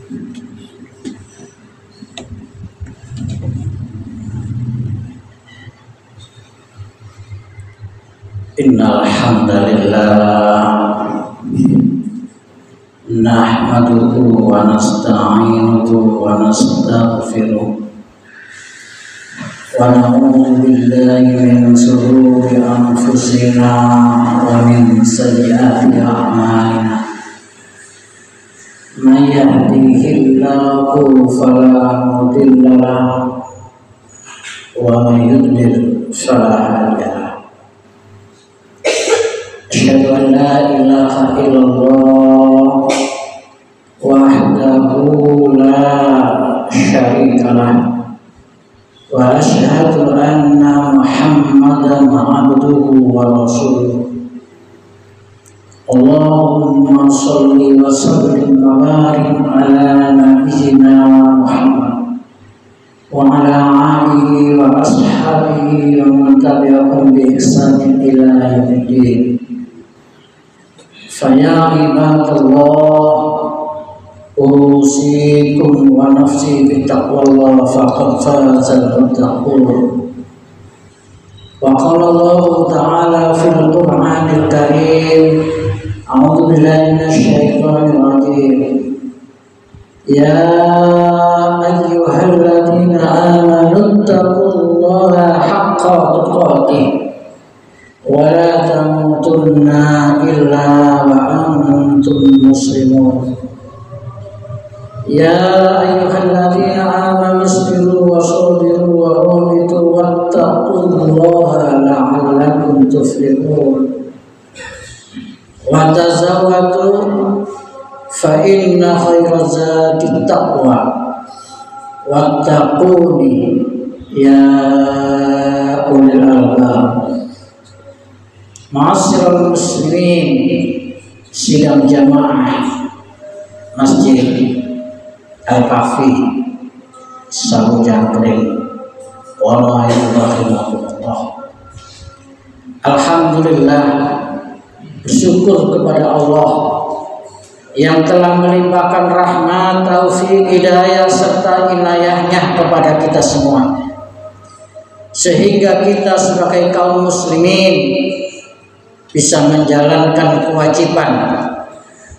Innal hamdalillah nahmaduhu wa nasta'inuhu wa nastaghfiruh wa na'udzu billahi min shururi anfusina wa min sayyiati a'malina may yahdihillahu fala mudilla lahu wa may yudlil fala hadiya lahu. Asyhadu an la ilaha illallah wahdahu la syarika lah wa asyhadu anna Muhammadan abduhu wa rasuluh. Allahumma shalli wa sallim wa barik ala nabiyyina Muhammad wa ala alihi wa ashabihi wa man tabi'ahum bi ihsanin ila yaumiddin. Faya ibadallah usikum wa nafsi bittaqwallah faqad fazal muttaqun. Wa qala Allah ta'ala fil Qur'anil Karim, a'udzu billahi minasyaitonir rajim. Ya ayyuhalladzina amanu taqullaha haqqa tuqatih wa la tamutunna illa wa antum muslimun. Ya ayyuhalladzina amanu isbiru wa sabiru wa rabitu wattaqullaha la'allakum tuflihun. Wa tazawwadu fa inna khayra zadi taqwa wattaquni ya ulil albab. Ma'asyiral muslimin, sidang jamaah Masjid Al-Kafi Sabu Jangkring Walaikumsalam. Alhamdulillah, bersyukur kepada Allah yang telah melimpahkan rahmat, taufik, hidayah serta inayahnya kepada kita semua, sehingga kita sebagai kaum muslimin bisa menjalankan kewajiban,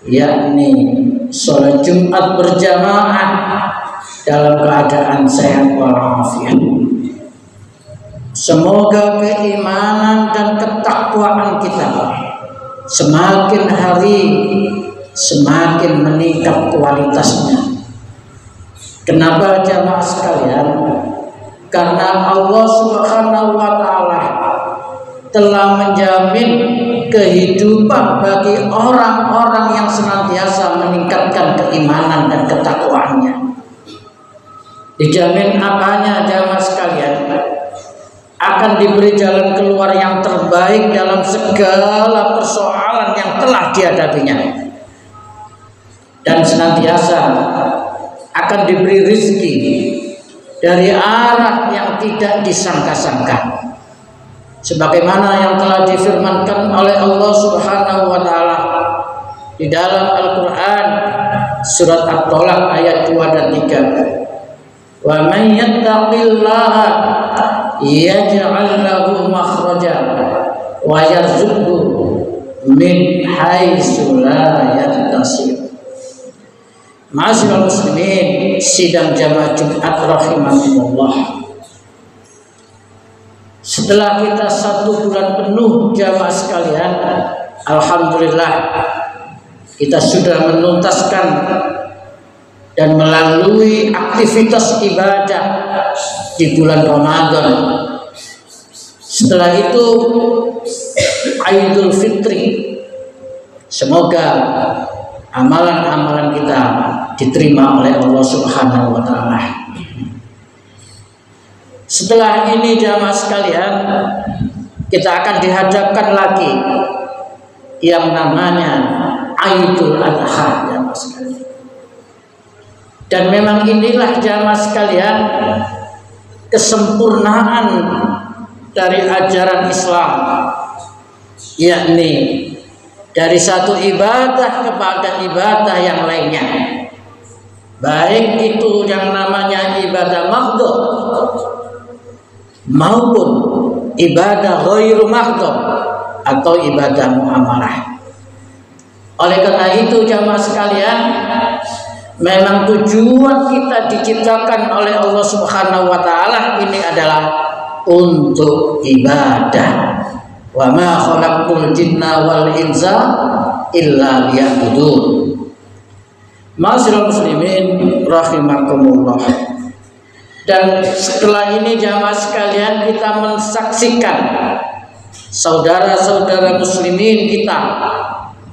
yakni sholat Jumat berjamaah dalam keadaan sehat walafiat. Semoga keimanan dan ketakwaan kita semakin hari semakin meningkat kualitasnya. Kenapa jamaah sekalian? Karena Allah Subhanahu wa ta'ala telah menjamin kehidupan bagi orang-orang yang senantiasa meningkatkan keimanan dan ketakwaannya. Dijamin apanya jamaah sekalian? Akan diberi jalan keluar yang terbaik dalam segala persoalan yang telah dihadapinya, dan senantiasa akan diberi rezeki dari arah yang tidak disangka-sangka, sebagaimana yang telah difirmankan oleh Allah Subhanahu wa ta'ala di dalam Al-Qur'an surat At-Tolak ayat 2 dan 3. Wa man yattaqillaha yaj'al lahu makhraja wa yarzuqhu min haitsu la yahtasib. Ma'asyiral muslimin, sidang jamaah Jumat rahimakumullah. Setelah kita 1 bulan penuh jamaah sekalian, alhamdulillah kita sudah menuntaskan dan melalui aktivitas ibadah di bulan Ramadan. Setelah itu Idul Fitri. Semoga amalan-amalan kita diterima oleh Allah Subhanahu wa ta'ala. Setelah ini jamaah sekalian, kita akan dihadapkan lagi yang namanya Idul Adha jamaah sekalian. Dan memang inilah jamaah sekalian kesempurnaan dari ajaran Islam, yakni dari satu ibadah kepada ibadah yang lainnya. baik itu yang namanya ibadah mahdhah maupun ibadah ghairu mahdhah atau ibadah muamalah. Oleh karena itu jamaah sekalian, memang tujuan kita diciptakan oleh Allah Subhanahu wa taala ini adalah untuk ibadah. Wa ma khalaqtul jinna wal insa illa liya'budun. Ma'asyiral muslimin rahimakumullah. Dan setelah ini jamaah sekalian, kita mensaksikan saudara-saudara muslimin kita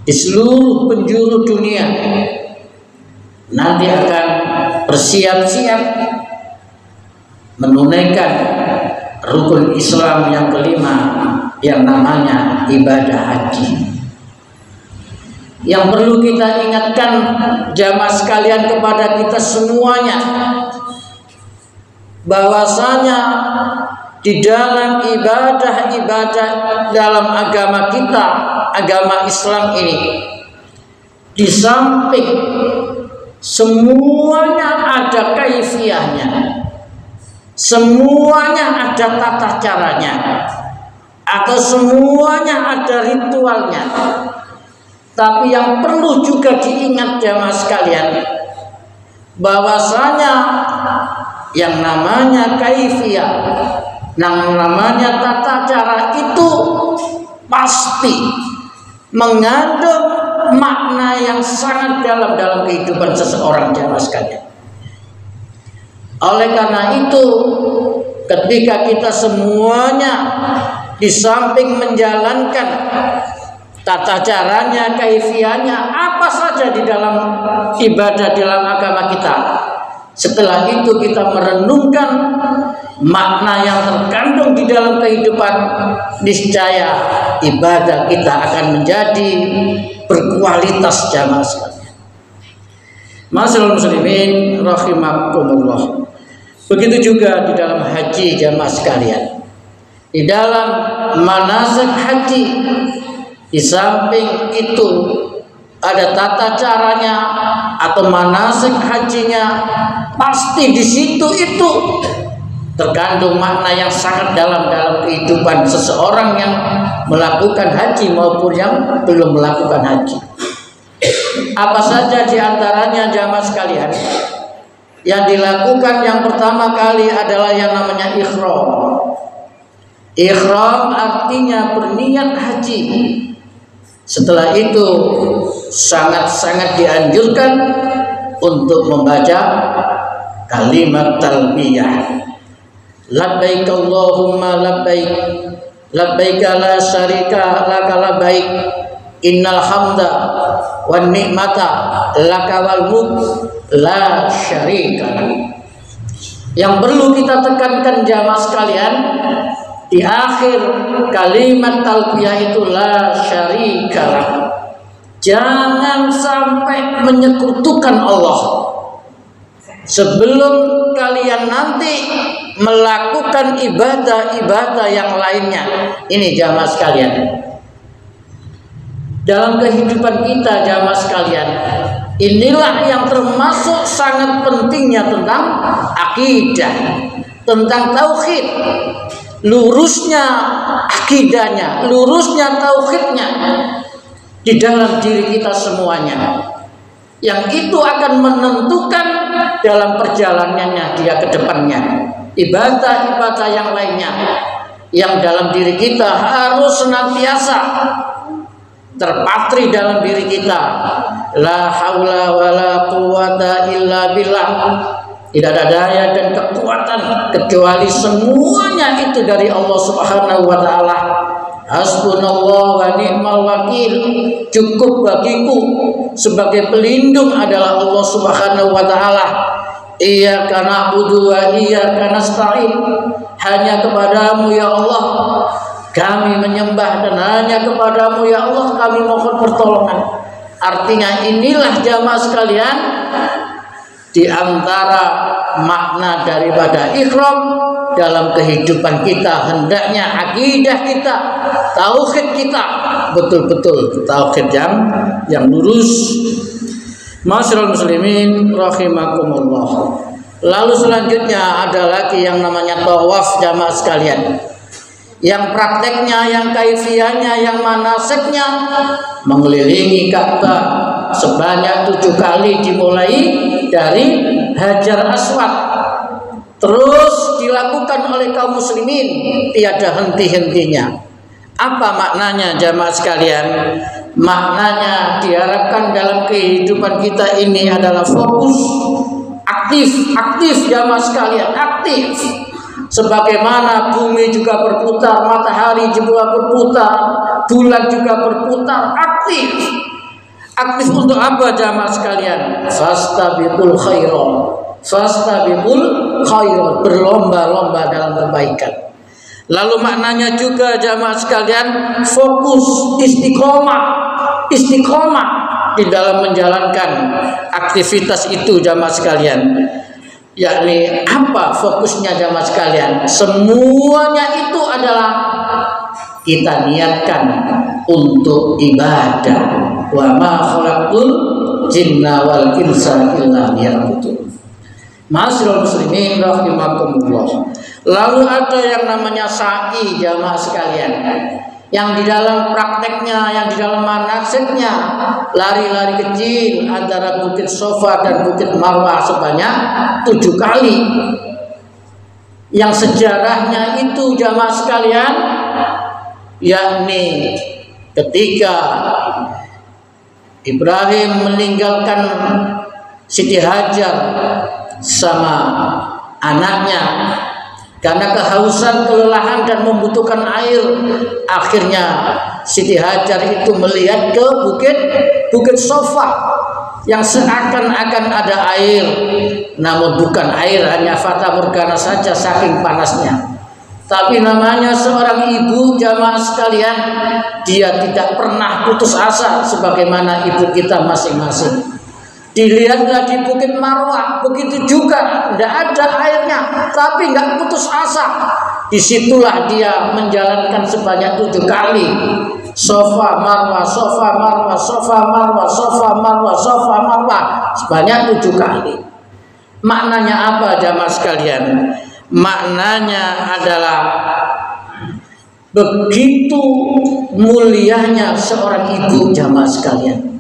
di seluruh penjuru dunia nanti akan bersiap-siap menunaikan rukun Islam yang kelima yang namanya ibadah haji. Yang perlu kita ingatkan jamaah sekalian kepada kita semuanya, bahwasanya di dalam ibadah-ibadah dalam agama kita, agama Islam ini, di samping semuanya ada kaifiyahnya, semuanya ada tata caranya, atau semuanya ada ritualnya. Tapi yang perlu juga diingat jamaah sekalian, bahwasanya yang namanya kaifiyah, yang namanya tata cara itu pasti mengandung makna yang sangat dalam kehidupan seseorang jamaah sekalian. Oleh karena itu, ketika kita semuanya di samping menjalankan tata caranya, kaifiyahnya, apa saja di dalam ibadah dalam agama kita, setelah itu kita merenungkan makna yang terkandung di dalam kehidupan, niscaya ibadah kita akan menjadi berkualitas jamaah sekalian. Ma'asyiral muslimin rahimakumullah. Begitu juga di dalam haji jamaah sekalian. Di dalam manasik haji, di samping itu ada tata caranya atau manasik hajinya, pasti di situ itu terkandung makna yang sangat dalam kehidupan seseorang yang melakukan haji maupun yang belum melakukan haji. Apa saja diantaranya jamaah sekalian? Yang dilakukan yang pertama kali adalah yang namanya ihram. Ihram artinya berniat haji. Setelah itu sangat-sangat dianjurkan untuk membaca kalimat talbiyah. Labbaik Allahumma labbaik, labbaik la syarika laka labbaik, innal hamda wan ni'mata laka wal mulk la syarika lak. Yang perlu kita tekankan jamaah sekalian, di akhir kalimat talbiyah itu la syarika lak, jangan sampai menyekutukan Allah sebelum kalian nanti melakukan ibadah-ibadah yang lainnya. Ini jamaah sekalian, dalam kehidupan kita jamaah sekalian, inilah yang termasuk sangat pentingnya tentang akidah, tentang tauhid. Lurusnya akidahnya, lurusnya tauhidnya di dalam diri kita semuanya, yang itu akan menentukan dalam perjalanannya dia ke depannya. Ibadah-ibadah yang lainnya yang dalam diri kita harus senantiasa terpatri dalam diri kita. La haula wala quwata illa billah. Tidak ada daya dan kekuatan kecuali semuanya itu dari Allah Subhanahu wa taala. Hasbunallah wa ni'mal wakil. Cukup bagiku sebagai pelindung adalah Allah Subhanahu wa taala. Iyyaka na'budu wa iyyaka nasta'in. Hanya kepadamu ya Allah kami menyembah, dan hanya kepadamu ya Allah kami mohon pertolongan. Artinya inilah jamaah sekalian, di antara makna daripada ihram dalam kehidupan kita, hendaknya akidah kita, tauhid kita betul-betul tauhid yang lurus. Ma'asyiral muslimin rahimakumullah. Lalu selanjutnya ada lagi yang namanya tawaf jamaah sekalian. Yang prakteknya, yang kaifiahnya, yang manasiknya mengelilingi Ka'bah sebanyak 7 kali dimulai dari Hajar Aswad. Terus dilakukan oleh kaum muslimin tiada henti-hentinya. Apa maknanya jamaah sekalian? Maknanya diharapkan dalam kehidupan kita ini adalah fokus, aktif jamaah sekalian, aktif. Sebagaimana bumi juga berputar, matahari juga berputar, bulan juga berputar, aktif. Aktif untuk apa jamaah sekalian? Fastabiqul khairat. Fastabiqul khairat, berlomba-lomba dalam kebaikan. Lalu maknanya juga jamaah sekalian fokus, istiqomah di dalam menjalankan aktivitas itu jamaah sekalian. Yakni apa fokusnya jamaah sekalian? Semuanya itu adalah kita niatkan untuk ibadah. Wa ma khalaqtul jinna wal insa illa liya'budun. Ma'asyiral muslimin rahimakumullah. Lalu ada yang namanya sa'i jamaah sekalian, yang di dalam prakteknya, yang di dalam manasiknya lari-lari kecil antara Bukit Sofa dan Bukit Marwah sebanyak 7 kali. Yang sejarahnya itu jamaah sekalian, yakni ketika Ibrahim meninggalkan Siti Hajar sama anaknya karena kehausan, kelelahan dan membutuhkan air. Akhirnya Siti Hajar itu melihat ke Bukit Sofa yang seakan-akan ada air, namun bukan air, hanya fata morgana saja saking panasnya. Tapi namanya seorang ibu jamaah sekalian, dia tidak pernah putus asa sebagaimana ibu kita masing-masing. Dilihatlah di Bukit Marwah, begitu juga, tidak ada airnya, tapi nggak putus asa. Disitulah dia menjalankan sebanyak 7 kali. Sofa Marwah, Sofa Marwah, Sofa Marwah, Sofa Marwah, Sofa Marwah, sebanyak 7 kali. Maknanya apa jamaah sekalian? Maknanya adalah begitu mulianya seorang ibu jamaah sekalian.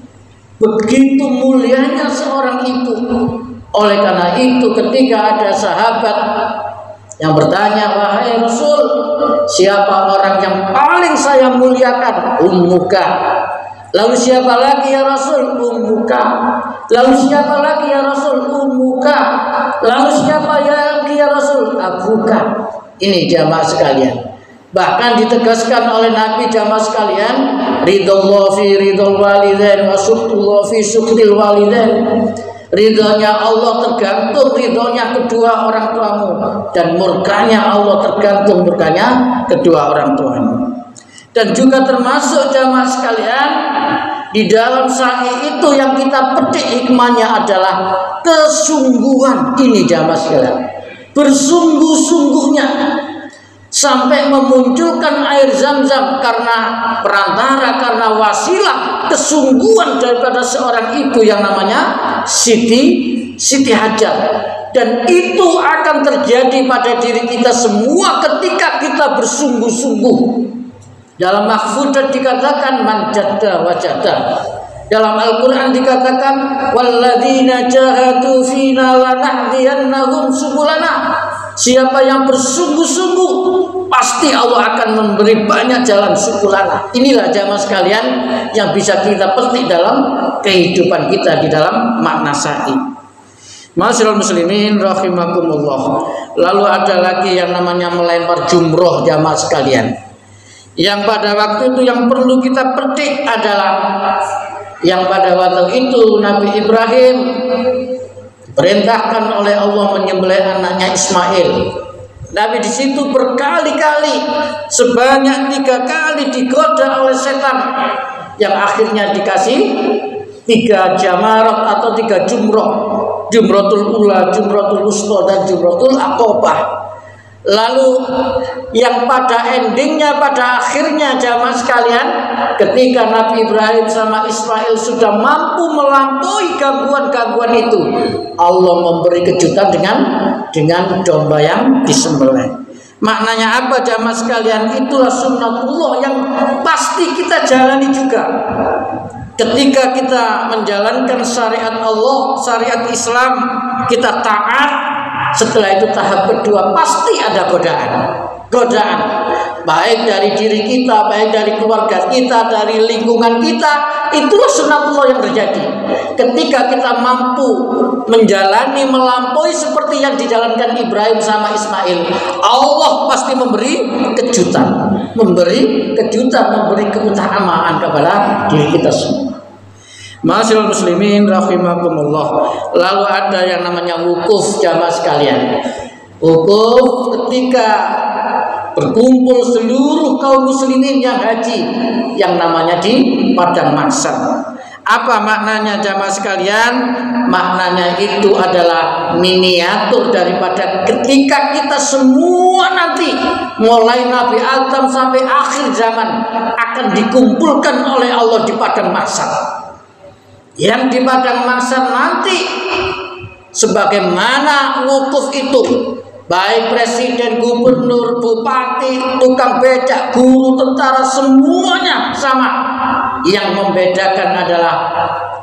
Begitu mulianya seorang ibu. Oleh karena itu ketika ada sahabat yang bertanya, wahai Rasul, siapa orang yang paling saya muliakan? Ummuka. Lalu siapa lagi ya Rasul? Ummuka. Lalu siapa lagi ya Rasul? Ummuka. Lalu siapa lagi ya Rasul? Abuka. Ini jamaah sekalian. Bahkan ditegaskan oleh Nabi jamaah sekalian, ridallah fi ridal walidain wa suhtullah fi suhtil walidain. Ridhonya Allah tergantung ridhonya kedua orang tuamu, dan murkanya Allah tergantung murkanya kedua orang tuamu. Dan juga termasuk jamaah sekalian, di dalam sa'i itu yang kita petik hikmahnya adalah kesungguhan. Ini jamaah sekalian, bersungguh-sungguhnya sampai memunculkan air Zam-Zam karena perantara, karena wasilah kesungguhan daripada seorang ibu yang namanya Siti Hajar. Dan itu akan terjadi pada diri kita semua ketika kita bersungguh-sungguh. Dalam Mahfudzat dikatakan man jadda wajada. Dalam Al-Quran dikatakan walladzina jahadu fina lanahdiyannahum subulana. Siapa yang bersungguh-sungguh, pasti Allah akan memberi banyak jalan subulana. Inilah jamaah sekalian yang bisa kita petik dalam kehidupan kita di dalam makna sa'i. Ma'asyiral muslimin rahimakumullah. Lalu ada lagi yang namanya melempar jumroh jamaah sekalian. Yang pada waktu itu yang perlu kita petik adalah yang pada waktu itu Nabi Ibrahim perintahkan oleh Allah menyembelih anaknya Ismail. Nabi di situ berkali-kali, sebanyak 3 kali digoda oleh setan, yang akhirnya dikasih 3 jamarat atau 3 jumroh, jumrotul ula, jumrotul wusta, dan jumrotul aqobah. Lalu yang pada endingnya, pada akhirnya jamaah sekalian, ketika Nabi Ibrahim sama Ismail sudah mampu melampaui gangguan-gangguan itu, Allah memberi kejutan dengan domba yang disembelih. Maknanya apa jamaah sekalian? Itulah sunnatullah yang pasti kita jalani juga. Ketika kita menjalankan syariat Allah, syariat Islam, kita taat. Setelah itu tahap kedua pasti ada godaan, baik dari diri kita, baik dari keluarga kita, dari lingkungan kita. Itulah sunnatullah yang terjadi. Ketika kita mampu menjalani, melampaui seperti yang dijalankan Ibrahim sama Ismail, Allah pasti memberi kejutan, memberi keutamaan kepada diri kita semua. Ma'asyiral muslimin rahimakumullah. Lalu ada yang namanya wukuf jamaah sekalian. Wukuf ketika berkumpul seluruh kaum muslimin yang haji, yang namanya di padang mahsyar. Apa maknanya jamaah sekalian? Maknanya itu adalah miniatur daripada ketika kita semua nanti mulai Nabi Adam sampai akhir zaman akan dikumpulkan oleh Allah di padang mahsyar. Yang di padang mahsyar nanti sebagaimana wukuf itu, baik presiden, gubernur, bupati, tukang becak, guru, tentara, semuanya sama. Yang membedakan adalah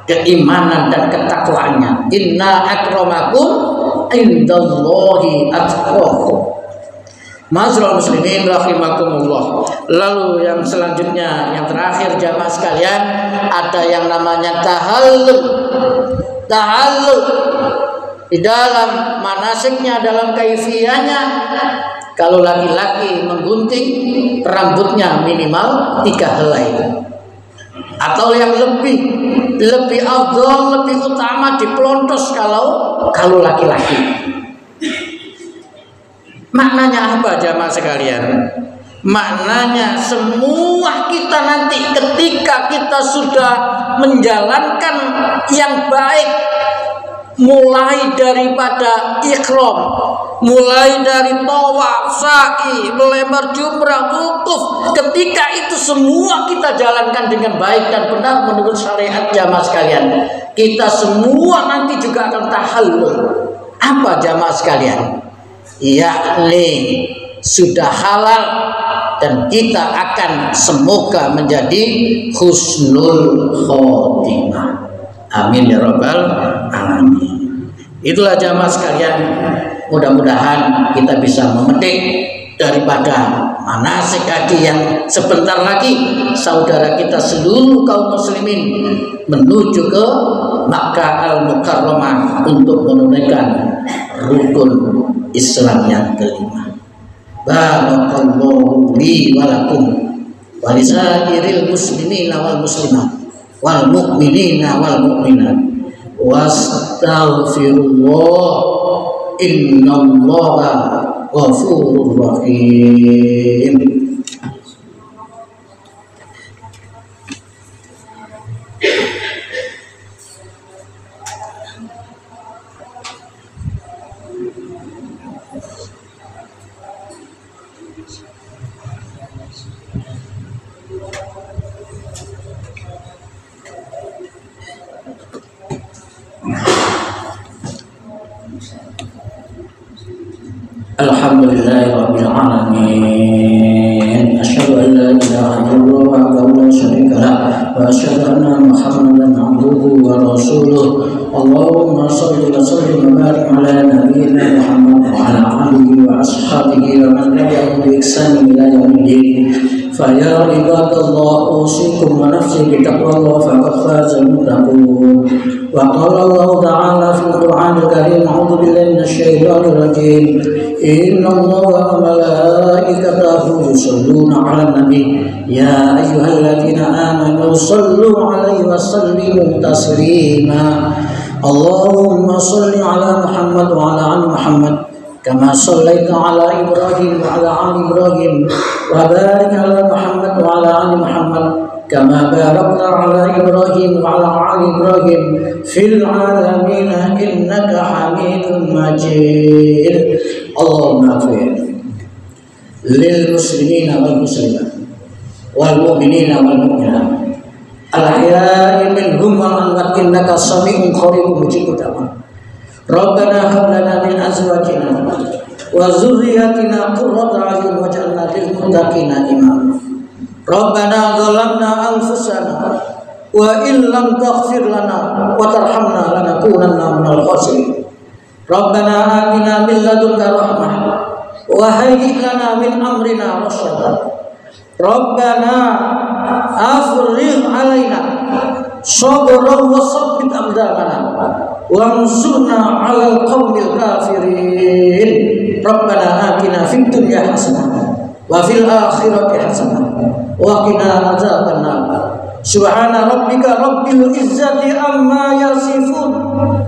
keimanan dan ketakwaannya. Inna akramakum indallahi atqakum. Ma'asyiral muslimin rahimakumullah. Lalu yang selanjutnya, yang terakhir jamaah sekalian, ada yang namanya tahallul. Tahallul di dalam manasiknya, dalam kaifiyahnya, kalau laki-laki menggunting rambutnya minimal 3 helai, atau yang lebih afdal, lebih utama dipelontos kalau laki-laki. Maknanya apa jamaah sekalian? Maknanya semua kita nanti ketika kita sudah menjalankan yang baik, mulai daripada ihram, mulai dari tawaf, sa'i, melempar jumrah, wukuf, ketika itu semua kita jalankan dengan baik dan benar menurut syariat jamaah sekalian, kita semua nanti juga akan tahallul. Apa jamaah sekalian? Yakni sudah halal dan kita akan semoga menjadi husnul khotimah. Amin ya rabbal alamin. Itulah jamaah sekalian, mudah-mudahan kita bisa memetik daripada manasik haji yang sebentar lagi saudara kita seluruh kaum muslimin menuju ke Makkah Al-Mukarramah untuk menunaikan rukun Islam yang kelima. Barakallahu li wa lakum wa lisairil muslimina wal muslimat wal mu'minina wal mu'minat wastaghfirullah innallaha ghafurur rahim. Alhamdulillahirabbil alamin. Asyhadu an la ilaha illallah wahdahu la syarika lah wa asyhadu anna Muhammadan abduhu wa rasuluh. Allahumma shalli wa sallim wa barik ala nabiyyina Muhammad wa ala alihi wa ashabihi wa man tabi'ahum bi ihsan ila yaumil. Fa ya ibadallah usikum wa nafsi bi taqwallah faqad fazal muttaqun. Wa qala Allah ta'ala fil Qur'anil Karim, a'udzu billahi minasy syaithanir rajim. Inna Allaha wa malaikatahu yusholluna 'alan nabi ya ayyuhalladzina amanu shallu 'alaihi wa sallimu taslima. Allahumma shalli 'ala Muhammad wa 'ala ali Muhammad kama shallaita 'ala Ibrahim wa 'ala ali Ibrahim wa barik 'ala Muhammad wa 'ala ali Muhammad kama barakta 'ala Ibrahim wa 'ala ali Ibrahim fil 'alamin innaka Hamidum Majid. Allahumma ighfir lil muslimina wal muslimat wal mu'minina wal mu'minat al-ahya'i minhum wal amwat innaka sami'un qaribun mujibud da'wat. Rabbana hab lana min azwajina wa dzurriyyatina qurrata a'yun waj'alna lil muttaqina imama. Rabbana zalamna anfusana wa in lam taghfir lana wa tarhamna lanakunanna minal khasirin. Rabbana atina min ladunka rahmah wa hayyi' lana min amrina rasyada. Rabbana afrigh 'alaina sabran wa tsabbit aqdamana wansurna 'alal qaumil kafirin. Rabbana atina fid dunya hasanah wa fil akhirati hasanah wa qina adzabannar. Subhana rabbika rabbil izzati amma yasifun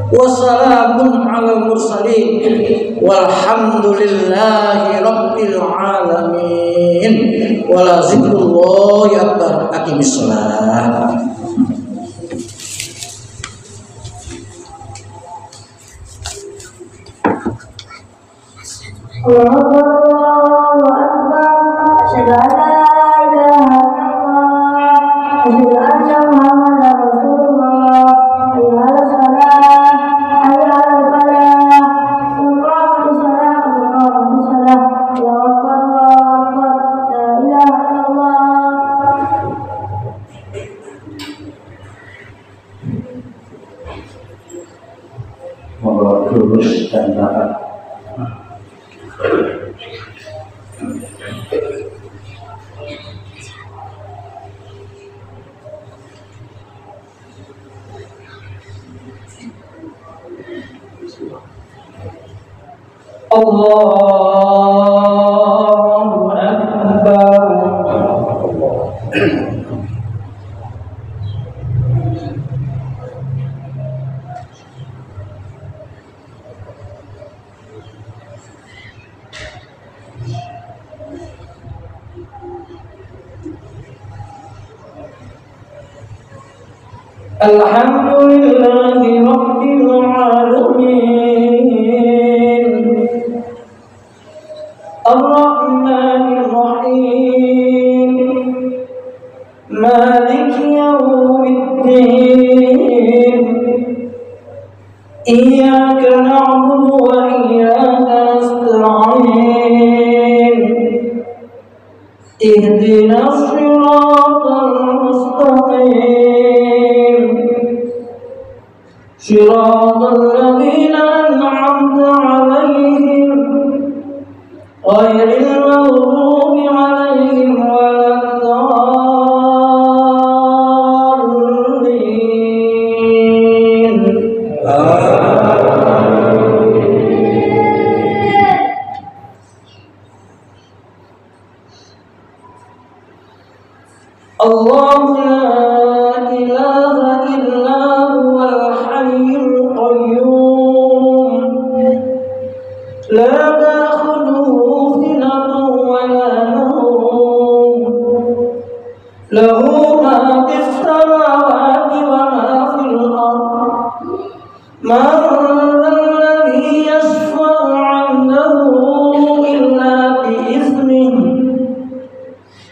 wa salamun 'alal mursalin walhamdulillahi rabbil alamin. Wala zikrullahi akbar. Aqimis shalah. Allahu akbar. Asyhadu an la ilaha illallah. Asyhadu anna Muhammadar Rasulullah. Hayya 'alas shalah. Hayya 'alal falah. Iqamatis shalah. Iqamatis shalah. Allahu akbar. Allahu akbar. La ilaha illallah. Moga lurus dan taat. Allahu Akbar. Alhamdulillahi Rabbil Alamin Ar-Rahmanir Rahim Maliki Yawmiddin Iyyaka na'budu wa iyyaka nasta'in Ihdinas siratal mustaqim Siratal ladzina an'amta 'alaihim ghairil maghdubi 'alaihim waladdallin. Allahu la ilaha illa huwal hayyul qayyum la ta'khudhuhu sinatun wa la nawm lahu ma fis samawati wa ma fil ardh man dhalladhi yashfa'u 'indahu illa bi idhnihi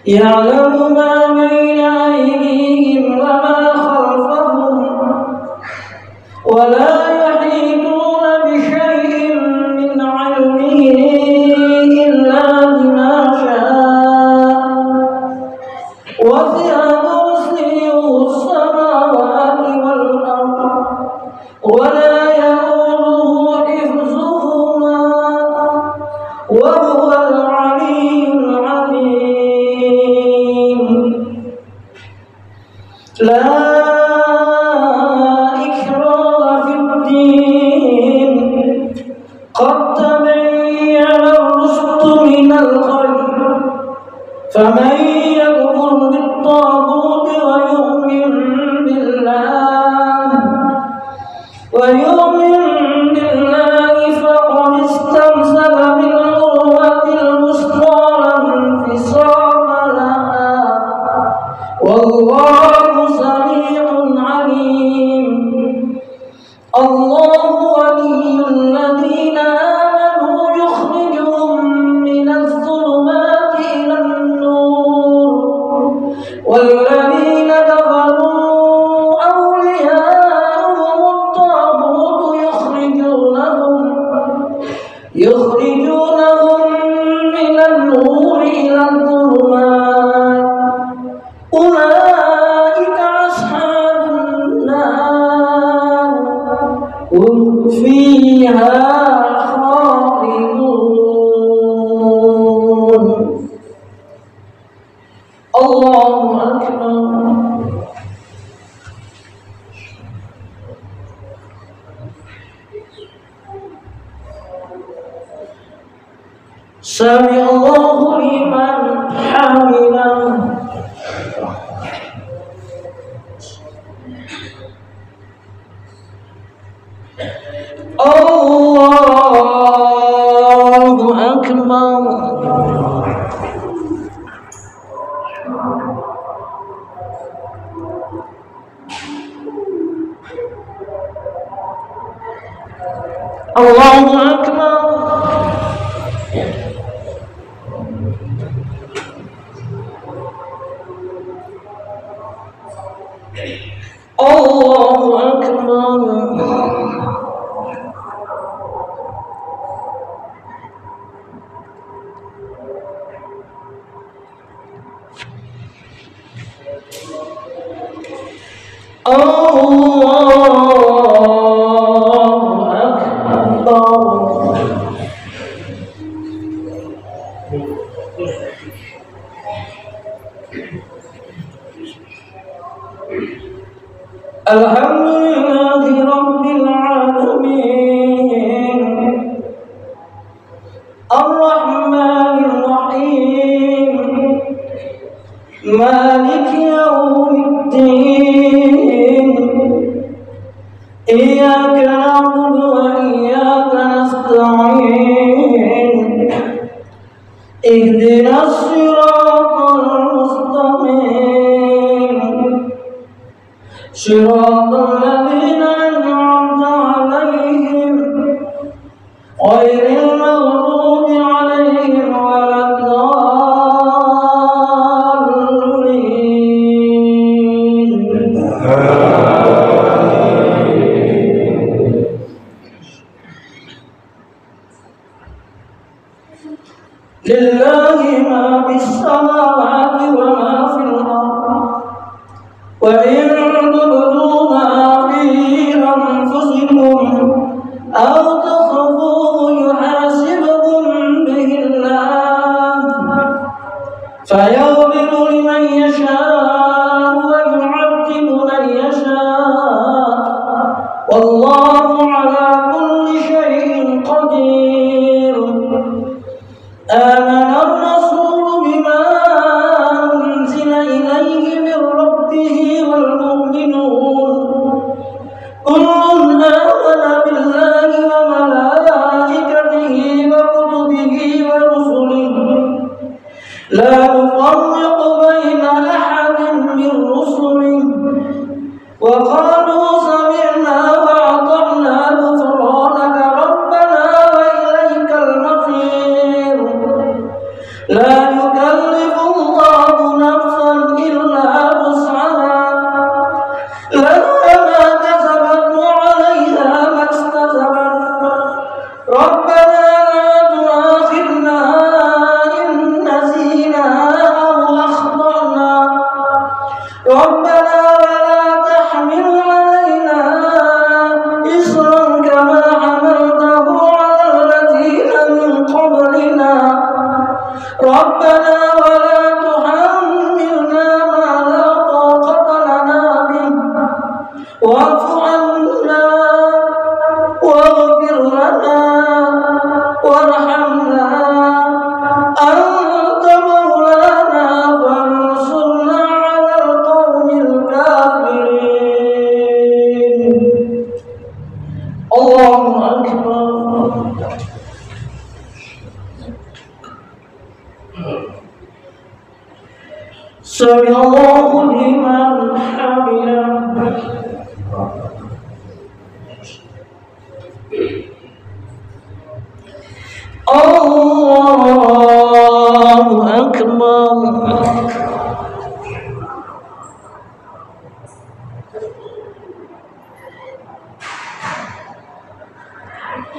ya'lamu ma bayna aydihim wa ma khalfahum wa la yuhituna bi shay'in min 'ilmihi illa bima sha'a wasi'a kursiyyuhu as-samawati wal ardh wa la ya'uduhu hifdhuhuma wa huwal 'aliyyul 'azim. La ikraha fid din qad tabayyana ar-rushdu minal ghayy faman yakfur bit-taghuti wa yu'min billahi faqad istamsaka bil-'urwatil wuthqa la infisama laha wallahu sami'un 'alim. Allahu waliyyul ladzina amanu yukhrijuhum minadh-dhulumati يخرجونهم من النور إلى الظلمات أولئك أصحاب النار هم فيها خالدون. الله أكبر. سمع الله لمن حمده. الله أكبر. الله أكبر. الله أكبر. الحمد لله رب العالمين الرحمن الرحيم مالك يوم الدين إياك نعبد وإياك نستعين اهدنا الصراط المستقيم صراط الذين أنعمت عليهم غير المغضوب عليهم ولا الضالين. لله ما في السماوات وما في الأرض وإن تبدوا ما في أنفسكم أو تخفوه يحاسبكم به الله فيغفر لمن يشاء ويعذب من يشاء والله على كل شيء قدير. آمن الرسول بما أنزل إليه من ربه والمؤمنون كل آمن بالله وملائكته وكتبه ورسله لا نفرق بين أحد من رسله وقالوا سمعنا وأطعنا غفرانك ربنا وإليك المصير. لا يكلف الله نفسا إلا وسعها لها ما كسبت وعليها ما اكتسبت ربنا لا تؤاخذنا إن نسينا أو أخطأنا ربنا ولا تحمل علينا إصرا كما حملته على الذين من قبلنا ربنا ولا تحملنا ما لا طاقة لنا به واعف عنا واغفر لنا وارحمنا أنت مولانا فانصرنا على القوم الكافرين. الله أكبر. سمع الله لمن حمده. الله أكبر.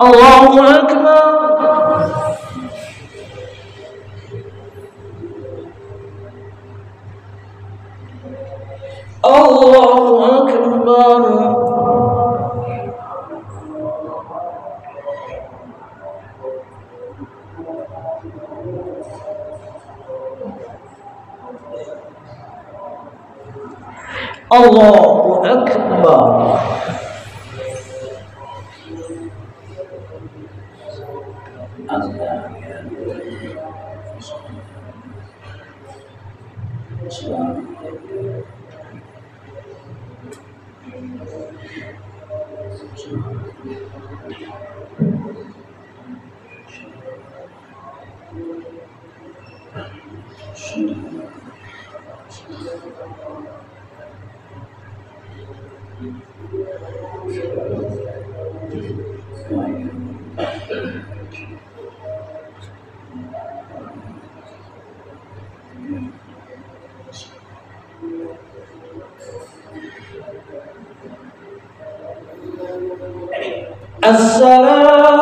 الله أكبر. أكبر. Allahu Akbar. Assalamu